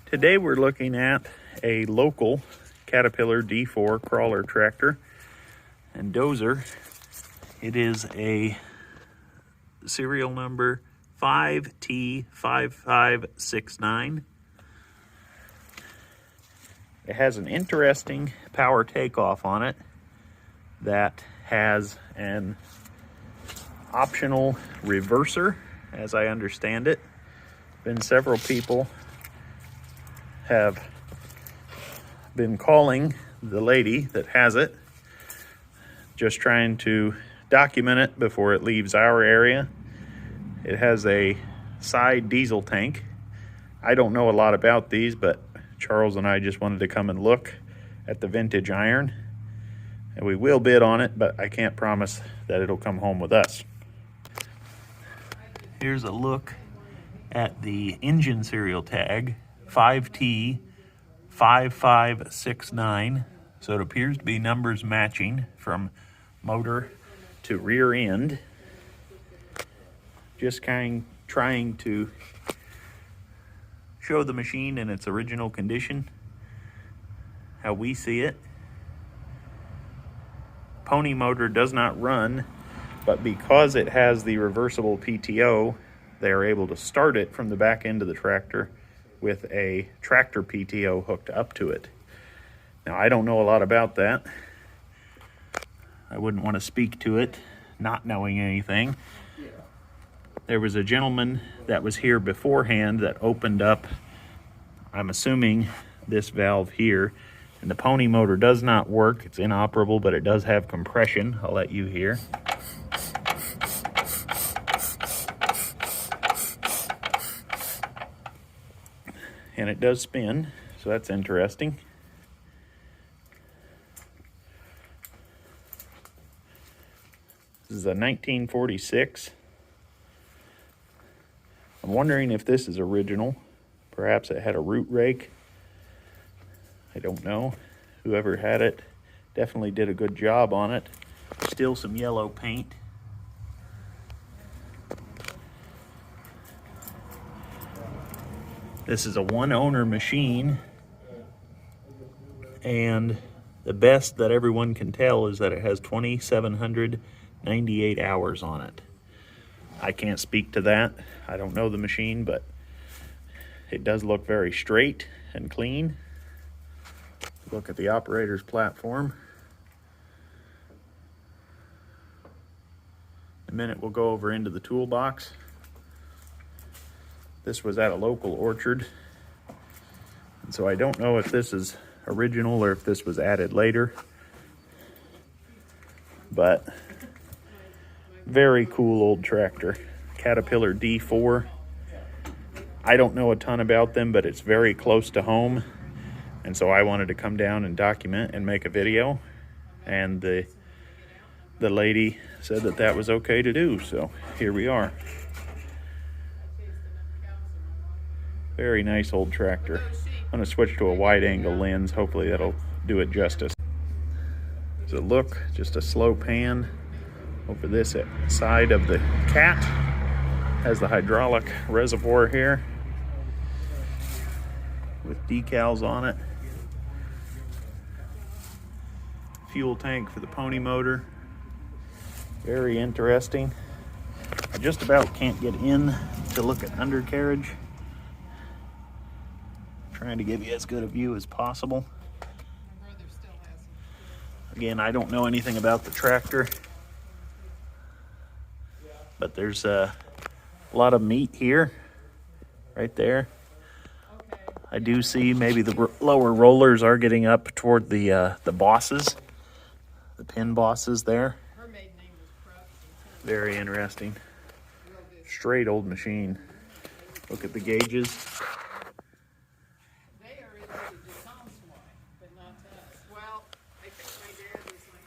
Today we're looking at a local Caterpillar D4 crawler tractor and dozer. It is a serial number 5T5569. It has an interesting power takeoff on it that has an optional reverser, as I understand it. Been several people have been calling the lady that has it, just trying to document it before it leaves our area. It has a side diesel tank. I don't know a lot about these, but Charles and I just wanted to come and look at the vintage iron, and we will bid on it, but I can't promise that it'll come home with us. Here's a look at the engine serial tag, 5T5569. So it appears to be numbers matching from motor to rear end. Just trying to show the machine in its original condition, how we see it. Pony motor does not run, but because it has the reversible PTO, they are able to start it from the back end of the tractor with a tractor PTO hooked up to it. Now, I don't know a lot about that. I wouldn't want to speak to it not knowing anything. There was a gentleman that was here beforehand that opened up, I'm assuming, this valve here, and the pony motor does not work. It's inoperable, but it does have compression. I'll let you hear. And it does spin, so that's interesting. This is a 1946. I'm wondering if this is original. Perhaps it had a root rake. I don't know. Whoever had it definitely did a good job on it. Still some yellow paint. This is a one-owner machine, and the best that everyone can tell is that it has 2,798 hours on it. I can't speak to that. I don't know the machine, but it does look very straight and clean. Look at the operator's platform. In a minute, we'll go over into the toolbox. This was at a local orchard, and so I don't know if this is original or if this was added later, but very cool old tractor. Caterpillar D4. I don't know a ton about them, but it's very close to home, and so I wanted to come down and document and make a video, and the lady said that that was okay to do, so here we are. Very nice old tractor. I'm going to switch to a wide angle lens. Hopefully that'll do it justice. So look, just a slow pan over this side of the cat. Has the hydraulic reservoir here with decals on it. Fuel tank for the pony motor. Very interesting. I just about can't get in to look at undercarriage. Trying to give you as good a view as possible. Again, I don't know anything about the tractor, but there's a lot of meat here, right there. I do see maybe the lower rollers are getting up toward the bosses, the pin bosses there. Very interesting. Straight old machine. Look at the gauges.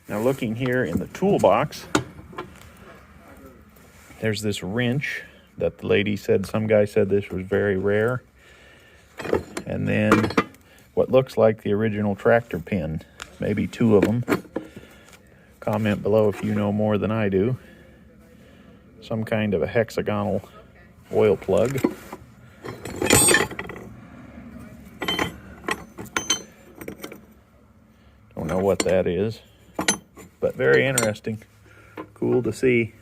Now looking here in the toolbox, there's this wrench that the lady said, some guy said this was very rare. And then what looks like the original tractor pin, maybe two of them. Comment below if you know more than I do. Some kind of a hexagonal oil plug. what that is, but very interesting. Cool to see.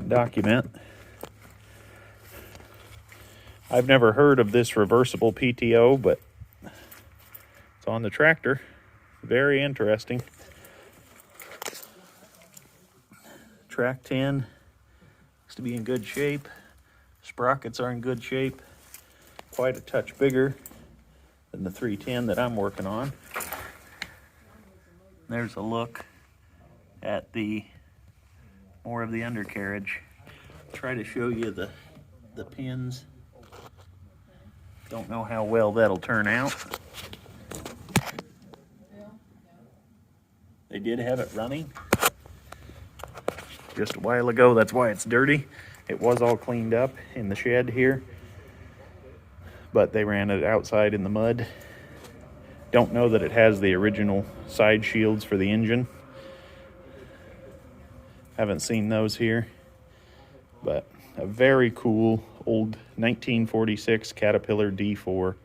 Document. I've never heard of this reversible PTO, but it's on the tractor. Very interesting. Track 10 looks to be in good shape. Sprockets are in good shape. Quite a touch bigger than the 310 that I'm working on. There's a look at the more of the undercarriage. Try to show you the pins. Don't know how well that'll turn out. They did have it running just a while ago. That's why it's dirty. It was all cleaned up in the shed here, but they ran it outside in the mud. Don't know that it has the original side shields for the engine. Haven't seen those here, but a very cool old 1946 Caterpillar D4.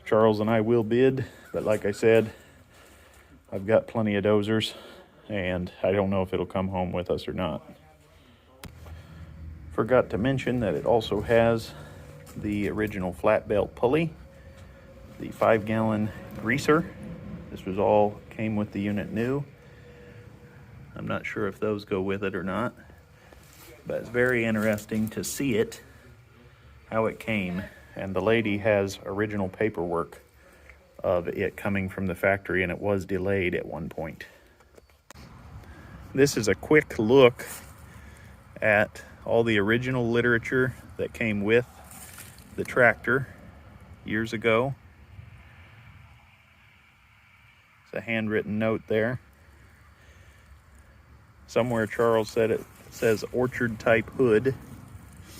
Charles and I will bid, but like I said, I've got plenty of dozers, and I don't know if it'll come home with us or not. Forgot to mention that it also has the original flat belt pulley, the 5-gallon greaser. This was all came with the unit new. I'm not sure if those go with it or not, but it's very interesting to see it, how it came. And the lady has original paperwork of it coming from the factory, and it was delayed at one point. This is a quick look at all the original literature that came with the tractor years ago. It's a handwritten note there. Somewhere Charles said it says orchard type hood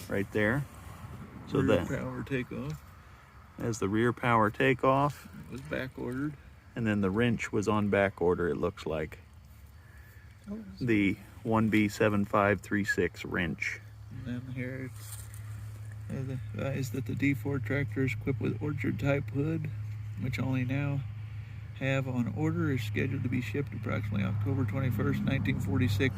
right there. So rear that power takeoff. as the rear power takeoff. It was back ordered. And then the wrench was on back order, it looks like. The 1B7536 wrench. And then here it advised that the D4 tractor is equipped with orchard type hood, which only now have on order, is scheduled to be shipped approximately October 21st, 1946.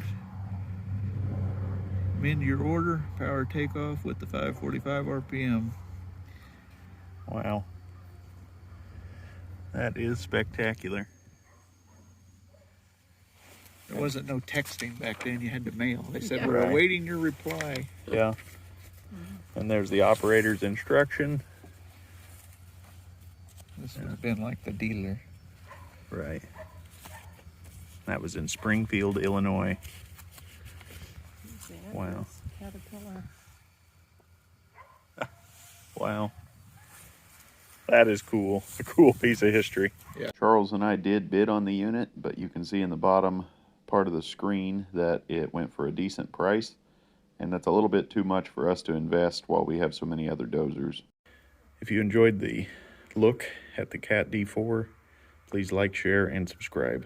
Amend your order, power takeoff with the 545 RPM. Wow. That is spectacular. There wasn't no texting back then, you had to mail. They said, Yeah. we're Right. awaiting your reply. Yeah. And there's the operator's instruction. This would have been like the dealer. Right. That was in Springfield, Illinois. Wow. Caterpillar. Wow. That is cool. A cool piece of history. Yeah. Charles and I did bid on the unit, but you can see in the bottom part of the screen that it went for a decent price, and that's a little bit too much for us to invest while we have so many other dozers. If you enjoyed the look at the Cat D4, please like, share, and subscribe.